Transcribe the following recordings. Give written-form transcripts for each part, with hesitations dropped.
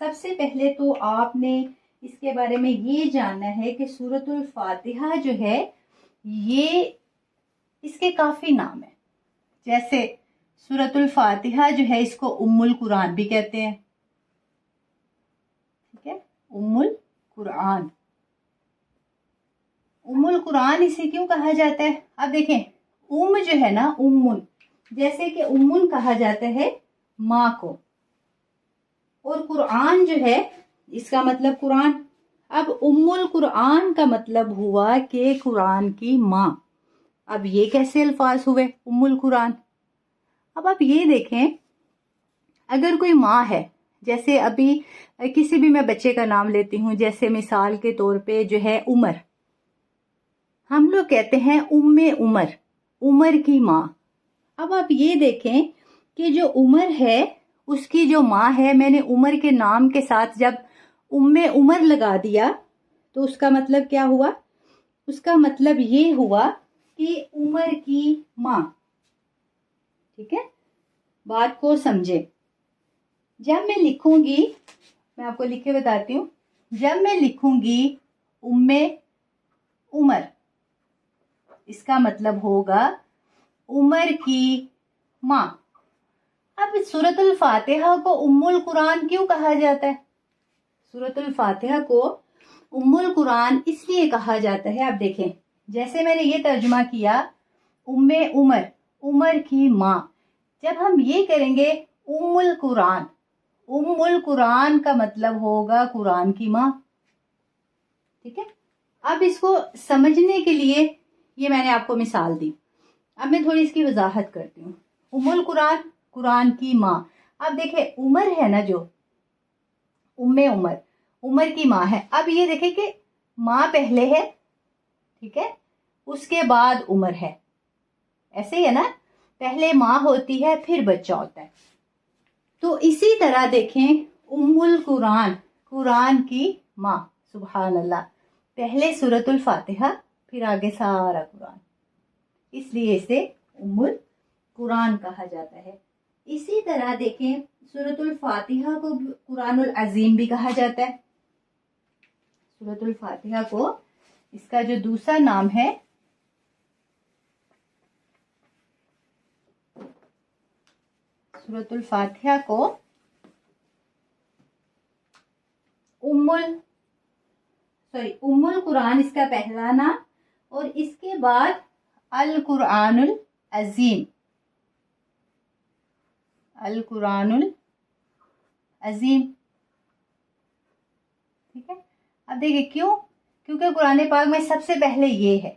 سب سے پہلے تو آپ نے اس کے بارے میں یہ جاننا ہے کہ سورۃ الفاتحہ جو ہے یہ اس کے کافی نام ہیں. جیسے سورۃ الفاتحہ جو ہے اس کو ام القرآن بھی کہتے ہیں. ٹھیک ہے، ام القرآن. ام القرآن اسے کیوں کہا جاتا ہے؟ اب دیکھیں ام جو ہے نا، امن، جیسے کہ امن کہا جاتا ہے ماں کو، اور قرآن جو ہے اس کا مطلب قرآن. اب ام القرآن کا مطلب ہوا کہ قرآن کی ماں. اب یہ کیسے الفاظ ہوئے ام القرآن؟ اب آپ یہ دیکھیں، اگر کوئی ماں ہے، جیسے ابھی کسی بھی میں بچے کا نام لیتی ہوں، جیسے مثال کے طور پہ جو ہے عمر، ہم لوگ کہتے ہیں ام عمر، عمر کی ماں. اب آپ یہ دیکھیں کہ جو عمر ہے اس کی جو ماں ہے، میں نے عمر کے نام کے ساتھ جب ام عمر لگا دیا تو اس کا مطلب کیا ہوا؟ اس کا مطلب یہ ہوا کہ عمر کی ماں. ٹھیک ہے، بات کو سمجھے. جب میں لکھوں گی، میں آپ کو لکھ کے بتاتی ہوں، جب میں لکھوں گی ام عمر، اس کا مطلب ہوگا عمر کی ماں. اب سورۃ الفاتحہ کو ام القرآن کیوں کہا جاتا ہے؟ سورۃ الفاتحہ کو ام القرآن اس لیے کہا جاتا ہے. اب دیکھیں، جیسے میں نے یہ ترجمہ کیا ام عمر، عمر کی ماں. جب ہم یہ کریں گے ام القرآن، ام القرآن کا مطلب ہوگا قرآن کی ماں. ٹھیک ہے، اب اس کو سمجھنے کے لیے یہ میں نے آپ کو مثال دی. اب میں تھوڑی اس کی وضاحت کرتی ہوں. ام القرآن، قرآن کی ماں. اب دیکھیں عمر ہے نا، جو ام عمر، عمر کی ماں ہے. اب یہ دیکھیں کہ ماں پہلے ہے، ٹھیک ہے، اس کے بعد عمر ہے. ایسے ہی ہے نا، پہلے ماں ہوتی ہے پھر بچہ ہوتا ہے. تو اسی طرح دیکھیں ام القرآن، قرآن کی ماں. سبحان اللہ، پہلے سورۃ الفاتحہ پھر آگے سارا قرآن، اس لیے اسے ام القرآن کہا جاتا ہے. اسی طرح دیکھیں سورۃ الفاتحہ کو قرآن العظیم بھی کہا جاتا ہے. سورۃ الفاتحہ کو اس کا جو دوسرا نام ہے سورۃ الفاتحہ کو ام القرآن اس کا پہلا نام، اور اس کے بعد القرآن العظیم. القرآن العظیم. ٹھیک ہے، اب دیکھیں کیونکہ قرآن پاک میں سب سے پہلے یہ ہے.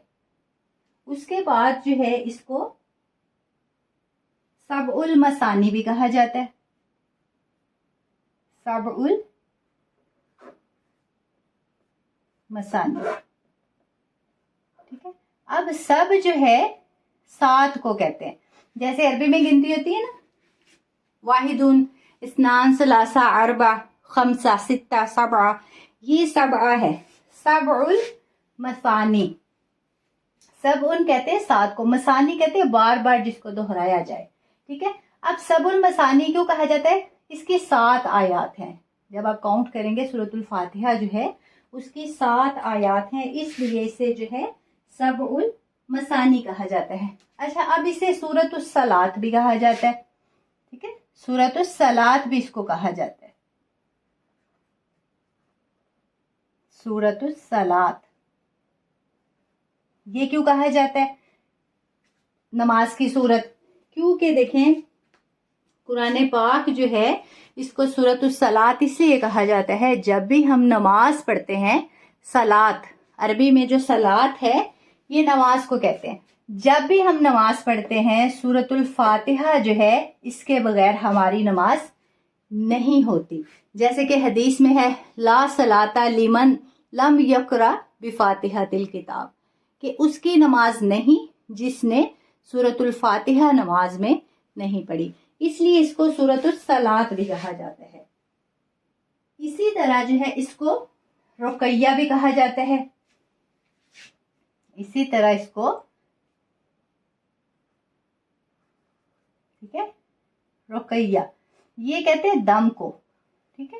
اس کے بعد جو ہے اس کو سبع المثانی بھی کہا جاتا ہے. سبع المثانی. ٹھیک ہے، اب سب جو ہے 7 کو کہتے ہیں. جیسے عربی میں گنتی ہوتی ہے نا، واحد، اثنان، ثلاثہ، اربع، خمسہ، ستہ، سبع، یہ سبع ہے. سبع المثانی. سب ان کہتے ہیں 7 کو، مثانی کہتے ہیں بار بار جس کو دہرایا جائے. ٹھیک ہے، اب سبع المثانی کیوں کہا جاتا ہے؟ اس کی 7 آیات ہیں. جب آپ کاؤنٹ کریں گے سورۃ الفاتحہ جو ہے اس کی 7 آیات ہیں، اس لیے اسے جو ہے سبع المثانی کہا جاتا ہے. اچھا، اب اسے سورۃ الصلاۃ بھی کہا جاتا ہے. ٹھیک ہے، سورۃ الصلاۃ بھی اس کو کہا جاتا ہے. سورۃ الصلاۃ یہ کیوں کہا جاتا ہے نماز کی صورت؟ کیونکہ دیکھیں قرآن پاک جو ہے اس کو سورۃ الصلاۃ اس لیے کہا جاتا ہے، جب بھی ہم نماز پڑھتے ہیں، صلاۃ عربی میں جو صلاۃ ہے یہ نماز کو کہتے ہیں. جب بھی ہم نماز پڑھتے ہیں سورۃ الفاتحہ جو ہے اس کے بغیر ہماری نماز نہیں ہوتی. جیسے کہ حدیث میں ہے لا صلاۃ لمن لم یقرأ بفاتحۃ الکتاب، کہ اس کی نماز نہیں جس نے سورۃ الفاتحہ نماز میں نہیں پڑھی. اس لیے اس کو سورۃ الصلاۃ بھی کہا جاتا ہے. اسی طرح جو ہے اس کو رقیہ بھی کہا جاتا ہے. اسی طرح اس کو، ٹھیک ہے، رقیہ یہ کہتے ہیں دم کو. ٹھیک ہے،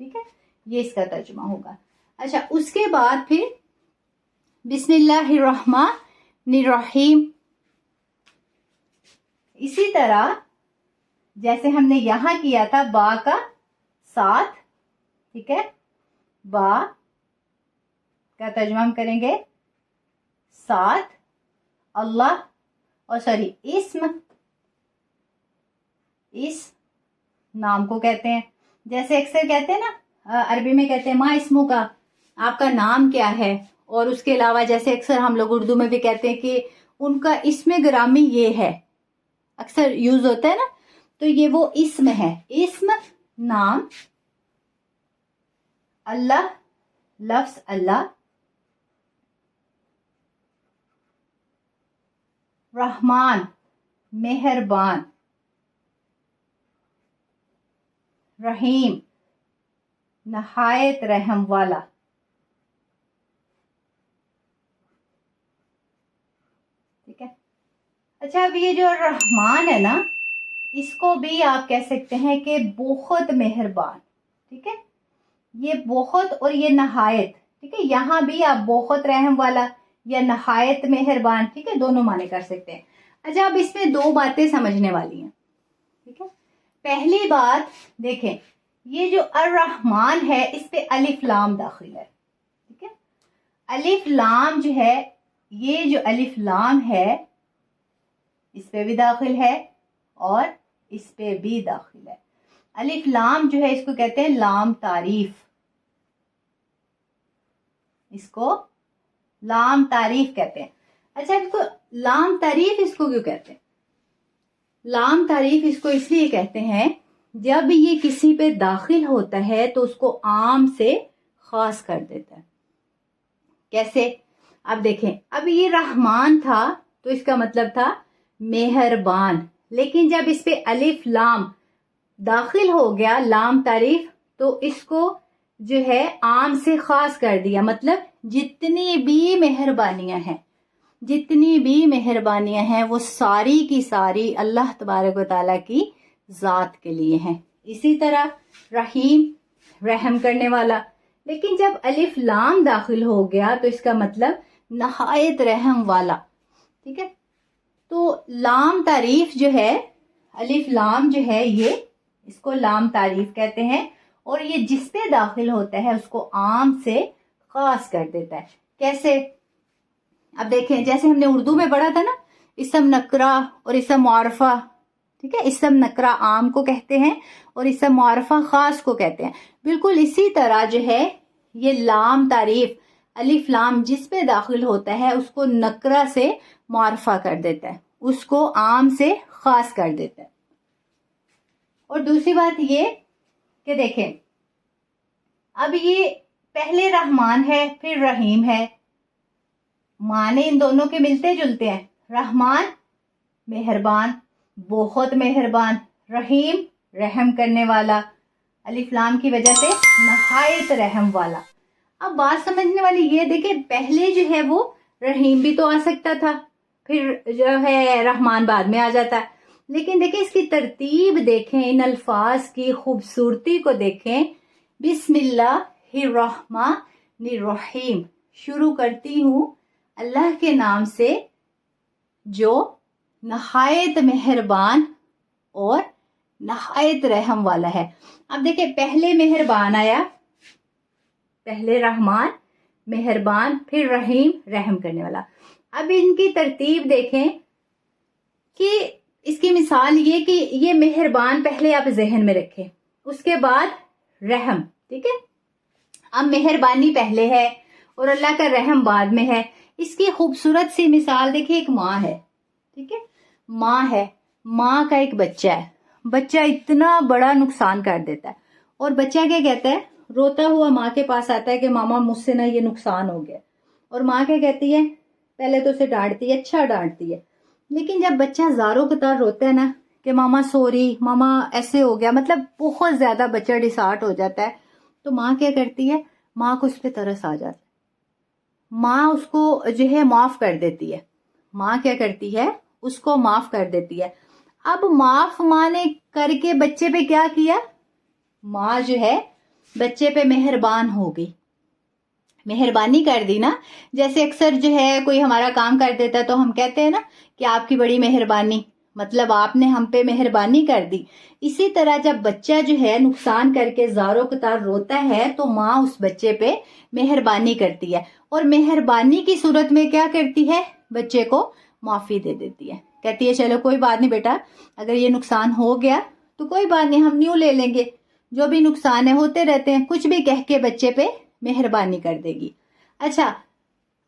ٹھیک ہے، یہ اس کا ترجمہ ہوگا. اچھا، اس کے بعد پھر بسم اللہ الرحمن الرحیم. اسی طرح جیسے ہم نے یہاں کیا تھا با کا ساتھ، ٹھیک ہے، با کا ترجمہ ہم کریں گے ساتھ اللہ، اور سوری اسم، اس نام کو کہتے ہیں. جیسے اکثر کہتے ہیں نا عربی میں کہتے ہیں ما اسمو کا، آپ کا نام کیا ہے. اور اس کے علاوہ جیسے اکثر ہم لوگ اردو میں بھی کہتے ہیں کہ ان کا اسم گرامی یہ ہے، اکثر یوز ہوتا ہے نا، تو یہ وہ اسم ہے. اسم نام، اللہ لفظ اللہ، رحمان مہربان، رحیم نہایت رحم والا. ٹھیک ہے. اچھا، اب یہ جو رحمان ہے نا، اس کو بھی آپ کہہ سکتے ہیں کہ بہت مہربان. ٹھیک ہے، یہ بہت اور یہ نہایت. ٹھیک ہے، یہاں بھی آپ بہت رحم والا یا نہایت مہربان، ٹھیک ہے، دونوں معنی کر سکتے ہیں. اچھا، اب اس میں دو باتیں سمجھنے والی ہیں. ٹھیک ہے، پہلی بات دیکھیں، یہ جو الرحمن ہے اس پہ الف لام داخل ہے. ٹھیک ہے، الف لام جو ہے، یہ جو الف لام ہے اس پہ بھی داخل ہے اور اس پہ بھی داخل ہے. الف لام جو ہے اس کو کہتے ہیں لام تعریف. اس کو لام تعریف کہتے ہیں. اچھا، اس کو لام تعریف اس کو کیوں کہتے ہیں؟ لام تعریف اس کو اس لیے کہتے ہیں جب یہ کسی پہ داخل ہوتا ہے تو اس کو عام سے خاص کر دیتا ہے. کیسے؟ اب دیکھیں، اب یہ رحمان تھا تو اس کا مطلب تھا مہربان، لیکن جب اس پہ الف لام داخل ہو گیا لام تعریف، تو اس کو جو ہے عام سے خاص کر دیا. مطلب جتنی بھی مہربانیاں ہیں وہ ساری کی ساری اللہ تبارک و تعالیٰ کی ذات کے لیے ہیں. اسی طرح رحیم رحم کرنے والا، لیکن جب الف لام داخل ہو گیا تو اس کا مطلب نہایت رحم والا. ٹھیک ہے، تو لام تعریف جو ہے، الف لام جو ہے، یہ اس کو لام تعریف کہتے ہیں، اور یہ جس پہ داخل ہوتا ہے اس کو عام سے خاص کر دیتا ہے. کیسے؟ اب دیکھیں، جیسے ہم نے اردو میں پڑھا تھا نا، اسم نکرہ اور اسم معرفہ. ٹھیک ہے، اسم نکرہ عام کو کہتے ہیں اور اسم معرفہ خاص کو کہتے ہیں. بالکل اسی طرح جو ہے یہ لام تعریف، الف لام جس پہ داخل ہوتا ہے اس کو نکرہ سے معرفہ کر دیتا ہے، اس کو عام سے خاص کر دیتا ہے. اور دوسری بات یہ کہ دیکھیں، اب یہ پہلے رحمان ہے پھر رحیم ہے، معنی ان دونوں کے ملتے جلتے ہیں. رحمان مہربان، بہت مہربان، رحیم رحم کرنے والا، الف لام کی وجہ سے نہایت رحم والا. اب بات سمجھنے والی یہ دیکھیں، پہلے جو ہے وہ رحیم بھی تو آ سکتا تھا، پھر جو ہے رحمان بعد میں آ جاتا ہے، لیکن دیکھیں اس کی ترتیب دیکھیں، ان الفاظ کی خوبصورتی کو دیکھیں. بسم اللہ الرحمن الرحیم، شروع کرتی ہوں اللہ کے نام سے جو نہایت مہربان اور نہایت رحم والا ہے. اب دیکھیں، پہلے مہربان آیا، پہلے رحمان مہربان، پھر رحیم رحم کرنے والا. اب ان کی ترتیب دیکھیں کہ اس کی مثال یہ کہ یہ مہربان پہلے آپ ذہن میں رکھیں، اس کے بعد رحم. ٹھیک ہے، اب مہربانی پہلے ہے اور اللہ کا رحم بعد میں ہے. اس کی خوبصورت سی مثال دیکھیں، ایک ماں ہے. ٹھیک ہے، ماں ہے، ماں کا ایک بچہ ہے، بچہ اتنا بڑا نقصان کر دیتا ہے، اور بچہ کیا کہتا ہے؟ روتا ہوا ماں کے پاس آتا ہے کہ ماما مجھ سے نا یہ نقصان ہو گیا. اور ماں کیا کہتی ہے؟ پہلے تو اسے ڈانٹتی ہے، اچھا ڈانٹتی ہے، لیکن جب بچہ زاروں قطار روتا ہے نا کہ ماما سوری، ماما ایسے ہو گیا، مطلب بہت زیادہ بچہ ڈسہارٹ ہو جاتا ہے، تو ماں کیا کرتی ہے؟ ماں کو اس پہ ترس آ جاتا ہے، ماں اس کو جو ہے معاف کر دیتی ہے. ماں کیا کرتی ہے؟ اس کو معاف کر دیتی ہے. اب معاف ماں نے کر کے بچے پہ کیا کیا؟ ماں جو ہے بچے پہ مہربان ہو گئی، مہربانی کر دی نا. جیسے اکثر جو ہے کوئی ہمارا کام کر دیتا ہے تو ہم کہتے ہیں نا کہ آپ کی بڑی مہربانی، مطلب آپ نے ہم پہ مہربانی کر دی. اسی طرح جب بچہ جو ہے نقصان کر کے زاروں قطار روتا ہے تو ماں اس بچے پہ مہربانی کرتی ہے، اور مہربانی کی صورت میں کیا کرتی ہے؟ بچے کو معافی دے دیتی ہے، کہتی ہے چلو کوئی بات نہیں بیٹا، اگر یہ نقصان ہو گیا تو کوئی بات نہیں، ہم نیو لے لیں گے، جو بھی نقصان ہے ہوتے رہتے ہیں، کچھ بھی کہہ کے بچے پہ مہربانی کر دے گی. اچھا،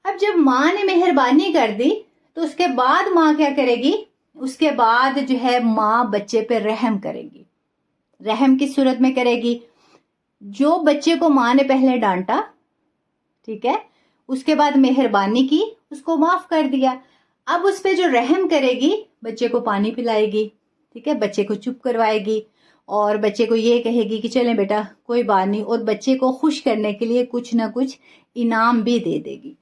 اب جب ماں نے مہربانی کر دی تو اس کے بعد ماں کیا کرے گی؟ اس کے بعد جو ہے ماں بچے پہ رحم کرے گی. رحم کس صورت میں کرے گی؟ جو بچے کو ماں نے پہلے ڈانٹا، ٹھیک ہے، اس کے بعد مہربانی کی، اس کو معاف کر دیا، اب اس پہ جو رحم کرے گی، بچے کو پانی پلائے گی، ٹھیک ہے، بچے کو چپ کروائے گی، اور بچے کو یہ کہے گی کہ چلیں بیٹا کوئی بات نہیں، اور بچے کو خوش کرنے کے لیے کچھ نہ کچھ انعام بھی دے دے گی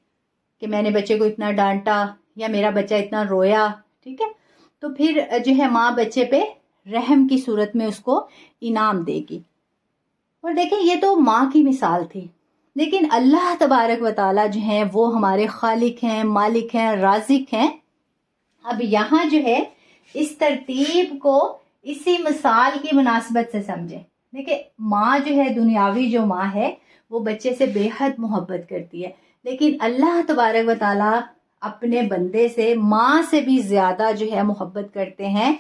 کہ میں نے بچے کو اتنا ڈانٹا یا میرا بچہ اتنا رویا، ٹھیک ہے. تو پھر جو ہے ماں بچے پہ رحم کی صورت میں اس کو انعام دے گی. اور دیکھیں یہ تو ماں کی مثال تھی، لیکن اللہ تبارک و تعالیٰ جو ہیں وہ ہمارے خالق ہیں، مالک ہیں، رازق ہیں. اب یہاں جو ہے اس ترتیب کو اسی مثال کی مناسبت سے سمجھیں. دیکھیں ماں جو ہے، دنیاوی جو ماں ہے وہ بچے سے بے حد محبت کرتی ہے، لیکن اللہ تبارک و تعالیٰ اپنے بندے سے ماں سے بھی زیادہ جو ہے محبت کرتے ہیں.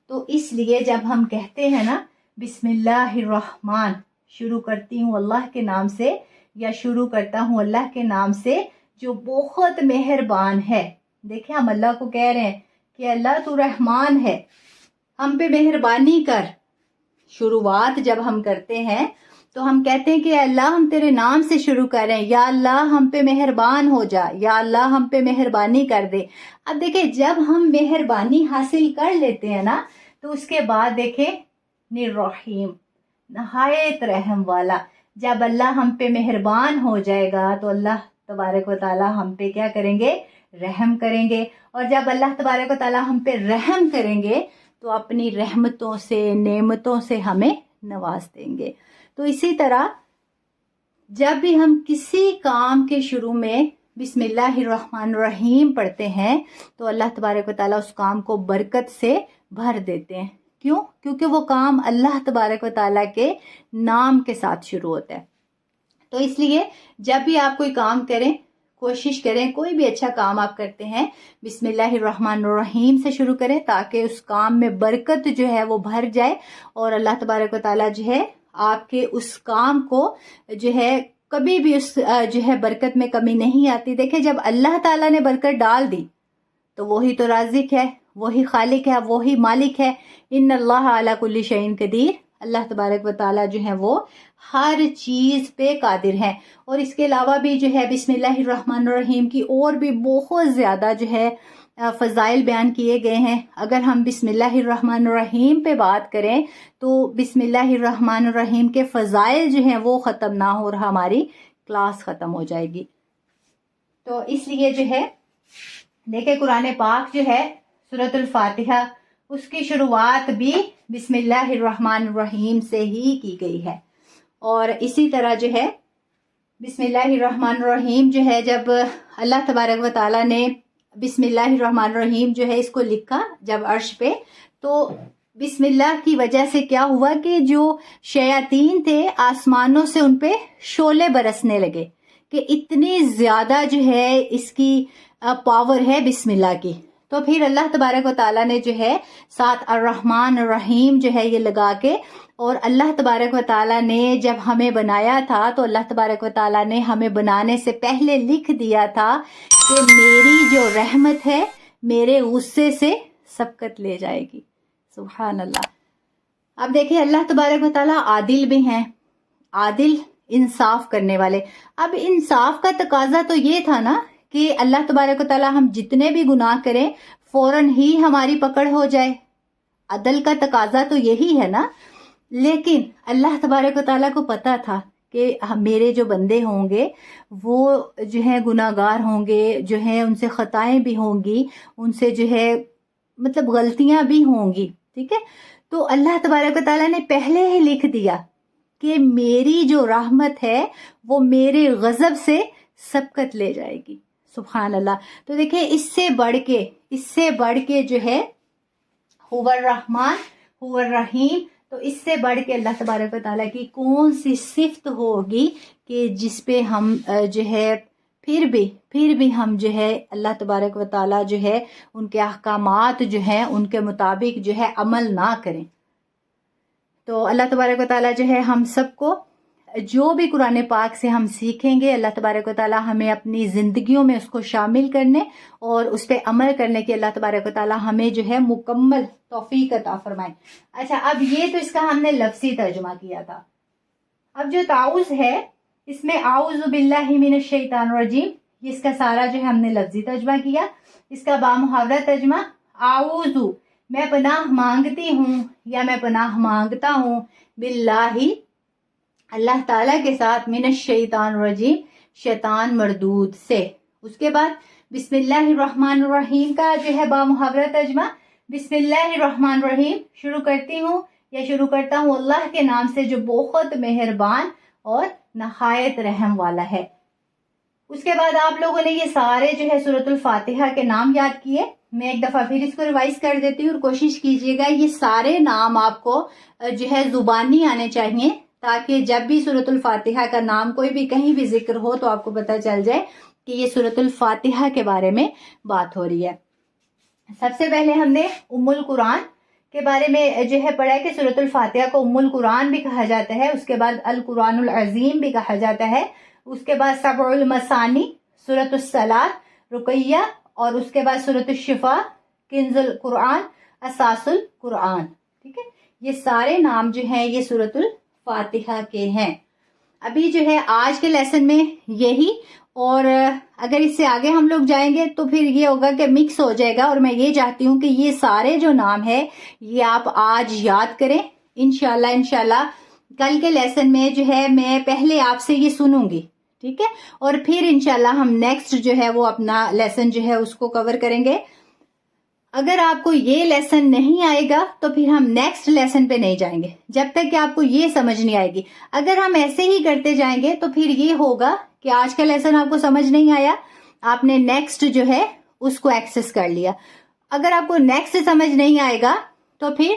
تو اس لیے جب ہم کہتے ہیں نا بسم اللہ الرحمن، شروع کرتی ہوں اللہ کے نام سے، یا شروع کرتا ہوں اللہ کے نام سے جو بہت مہربان ہے. دیکھیں ہم اللہ کو کہہ رہے ہیں کہ اللہ تو رحمان ہے، ہم پہ مہربانی کر. شروعات جب ہم کرتے ہیں تو ہم کہتے ہیں کہ اللہ ہم تیرے نام سے شروع کر رہے ہیں، یا اللہ ہم پہ مہربان ہو جا، یا اللہ ہم پہ مہربانی کر دے. اب دیکھیں جب ہم مہربانی حاصل کر لیتے ہیں نا تو اس کے بعد دیکھیں الرحیم، نہایت رحم والا. جب اللہ ہم پہ مہربان ہو جائے گا تو اللہ تبارک و تعالی ہم پہ کیا کریں گے؟ رحم کریں گے. اور جب اللہ تبارک و تعالی ہم پہ رحم کریں گے تو اپنی رحمتوں سے، نعمتوں سے ہمیں نواز دیں گے. تو اسی طرح جب بھی ہم کسی کام کے شروع میں بسم اللہ الرحمن الرحیم پڑھتے ہیں تو اللہ تبارک و تعالیٰ اس کام کو برکت سے بھر دیتے ہیں. کیوں؟ کیونکہ وہ کام اللہ تبارک و تعالیٰ کے نام کے ساتھ شروع ہوتا ہے. تو اس لیے جب بھی آپ کوئی کام کریں، کوشش کریں کوئی بھی اچھا کام آپ کرتے ہیں بسم اللہ الرحمن الرحیم سے شروع کریں، تاکہ اس کام میں برکت جو ہے وہ بھر جائے، اور اللہ تبارک و تعالیٰ جو ہے آپ کے اس کام کو جو ہے کبھی بھی اس جو ہے برکت میں کمی نہیں آتی. دیکھیں جب اللہ تعالیٰ نے برکت ڈال دی تو وہی تو رازق ہے، وہی خالق ہے، وہی مالک ہے. ان اللہ علی کل شیء قدیر، اللہ تبارک و تعالیٰ جو ہے وہ ہر چیز پہ قادر ہیں. اور اس کے علاوہ بھی جو ہے بسم اللہ الرحمن الرحیم کی اور بھی بہت زیادہ جو ہے فضائل بیان کیے گئے ہیں. اگر ہم بسم اللہ الرحمن الرحیم پہ بات کریں تو بسم اللہ الرحمن الرحیم کے فضائل جو ہیں وہ ختم نہ ہو، اور ہماری کلاس ختم ہو جائے گی. تو اس لیے جو ہے دیکھیں قرآن پاک جو ہے سورۃ الفاتحہ، اس کی شروعات بھی بسم اللہ الرحمن الرحیم سے ہی کی گئی ہے. اور اسی طرح جو ہے بسم اللہ الرحمن الرحیم جو ہے جب اللہ تبارک و تعالیٰ نے بسم اللہ الرحمن الرحیم جو ہے اس کو لکھا جب عرش پہ، تو بسم اللہ کی وجہ سے کیا ہوا کہ جو شیاطین تھے آسمانوں سے ان پہ شعلے برسنے لگے کہ اتنی زیادہ جو ہے اس کی پاور ہے بسم اللہ کی. تو پھر اللہ تبارک و تعالیٰ نے جو ہے ساتھ الرحمن الرحیم جو ہے یہ لگا کے، اور اللہ تبارک و تعالیٰ نے جب ہمیں بنایا تھا تو اللہ تبارک و تعالیٰ نے ہمیں بنانے سے پہلے لکھ دیا تھا کہ میری جو رحمت ہے میرے غصے سے سبقت لے جائے گی. سبحان اللہ. اب دیکھیں اللہ تبارک و تعالیٰ عادل بھی ہیں، عادل انصاف کرنے والے. اب انصاف کا تقاضا تو یہ تھا نا کہ اللہ تبارک و تعالیٰ ہم جتنے بھی گناہ کریں فوراً ہی ہماری پکڑ ہو جائے. عدل کا تقاضا تو یہی ہے نا. لیکن اللہ تبارک و تعالیٰ کو پتا تھا کہ میرے جو بندے ہوں گے وہ جو ہے گناہ گار ہوں گے، جو ہے ان سے خطائیں بھی ہوں گی، ان سے جو ہے مطلب غلطیاں بھی ہوں گی، ٹھیک ہے. تو اللہ تبارک و تعالیٰ نے پہلے ہی لکھ دیا کہ میری جو رحمت ہے وہ میرے غضب سے سبقت لے جائے گی. سبحان اللہ. تو دیکھیں اس سے بڑھ کے جو ہے هو الرحمن هو الرحیم، تو اس سے بڑھ کے اللہ تبارک و تعالیٰ کی کون سی صفت ہوگی کہ جس پہ ہم جو ہے پھر بھی ہم جو ہے اللہ تبارک و تعالیٰ جو ہے ان کے احکامات جو ہیں ان کے مطابق جو ہے عمل نہ کریں. تو اللہ تبارک و تعالیٰ جو ہے ہم سب کو جو بھی قرآن پاک سے ہم سیکھیں گے اللہ تبارک و تعالیٰ ہمیں اپنی زندگیوں میں اس کو شامل کرنے اور اس پہ عمل کرنے کی اللہ تبارک و تعالیٰ ہمیں جو ہے مکمل توفیق عطا فرمائے. اچھا، اب یہ تو اس کا ہم نے لفظی ترجمہ کیا تھا. اب جو تعوذ ہے اس میں اعوذ باللہ من الشیطان الرجیم، اس کا سارا جو ہے ہم نے لفظی ترجمہ کیا. اس کا بامحاورہ ترجمہ اعوذ میں پناہ مانگتی ہوں یا میں پناہ مانگتا ہوں باللہ اللہ تعالیٰ کے ساتھ من الشیطان الرجیم شیطان مردود سے. اس کے بعد بسم اللہ الرحمن الرحیم کا جو ہے بامحاورہ ترجمہ بسم اللہ الرحمن الرحیم شروع کرتا ہوں اللہ کے نام سے جو بہت مہربان اور نہایت رحم والا ہے. اس کے بعد آپ لوگوں نے یہ سارے جو ہے سورۃ الفاتحہ کے نام یاد کیے. میں ایک دفعہ پھر اس کو ریوائز کر دیتی ہوں اور کوشش کیجئے گا یہ سارے نام آپ کو جو ہے زبانی آنے چاہیے تاکہ جب بھی سورۃ الفاتحہ کا نام کوئی بھی کہیں بھی ذکر ہو تو آپ کو پتہ چل جائے کہ یہ سورۃ الفاتحہ کے بارے میں بات ہو رہی ہے. سب سے پہلے ہم نے ام القرآن کے بارے میں جو ہے پڑھا ہے کہ سورۃ الفاتحہ کو ام القرآن بھی کہا جاتا ہے. اس کے بعد القرآن العظیم بھی کہا جاتا ہے. اس کے بعد سبع المثانی، سورۃ الصلاۃ، رقیہ، اور اس کے بعد سورۃ الشفاء، کنز القرآن، اساس القرآن. ٹھیک ہے، یہ سارے نام جو ہیں یہ سورۃ الفاتحہ کے ہیں. ابھی جو ہے آج کے لیسن میں یہی، اور اگر اس سے آگے ہم لوگ جائیں گے تو پھر یہ ہوگا کہ مکس ہو جائے گا. اور میں یہ چاہتی ہوں کہ یہ سارے جو نام ہے یہ آپ آج یاد کریں. انشاءاللہ کل کے لیسن میں جو ہے میں پہلے آپ سے یہ سنوں گی، ٹھیک ہے، اور پھر انشاءاللہ ہم نیکسٹ جو ہے وہ اپنا لیسن جو ہے اس کو کور کریں گے. اگر آپ کو یہ لیسن نہیں آئے گا تو پھر ہم نیکسٹ لیسن پہ نہیں جائیں گے جب تک کہ آپ کو یہ سمجھ نہیں آئے گی. اگر ہم ایسے ہی کرتے جائیں گے تو پھر یہ ہوگا کہ آج کا لیسن آپ کو سمجھ نہیں آیا، آپ نے نیکسٹ جو ہے اس کو ایکسس کر لیا. اگر آپ کو نیکسٹ سمجھ نہیں آئے گا تو پھر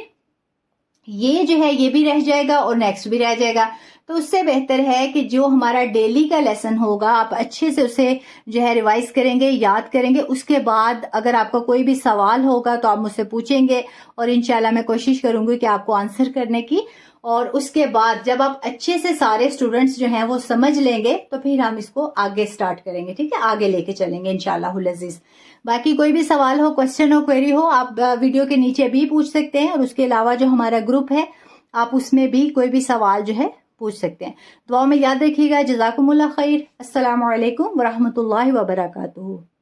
یہ جو ہے یہ بھی رہ جائے گا اور نیکسٹ بھی رہ جائے گا. تو اس سے بہتر ہے کہ جو ہمارا ڈیلی کا لیسن ہوگا آپ اچھے سے اسے جو ہے ریوائز کریں گے، یاد کریں گے. اس کے بعد اگر آپ کا کوئی بھی سوال ہوگا تو آپ مجھ سے پوچھیں گے اور انشاءاللہ میں کوشش کروں گی کہ آپ کو آنسر کرنے کی. اور اس کے بعد جب آپ اچھے سے سارے اسٹوڈنٹس جو ہیں وہ سمجھ لیں گے تو پھر ہم اس کو آگے سٹارٹ کریں گے. ٹھیک ہے، آگے لے کے چلیں گے انشاءاللہ العزیز. باقی کوئی بھی سوال ہو، کوسچن ہو، کوئری ہو، آپ ویڈیو کے نیچے بھی پوچھ سکتے ہیں. اور اس کے علاوہ جو ہمارا گروپ ہے آپ اس میں بھی کوئی بھی سوال جو ہے پوچھ سکتے ہیں. دعاؤں میں یاد رکھیے گا. جزاکم اللہ خیر. السلام علیکم ورحمۃ اللہ وبرکاتہ.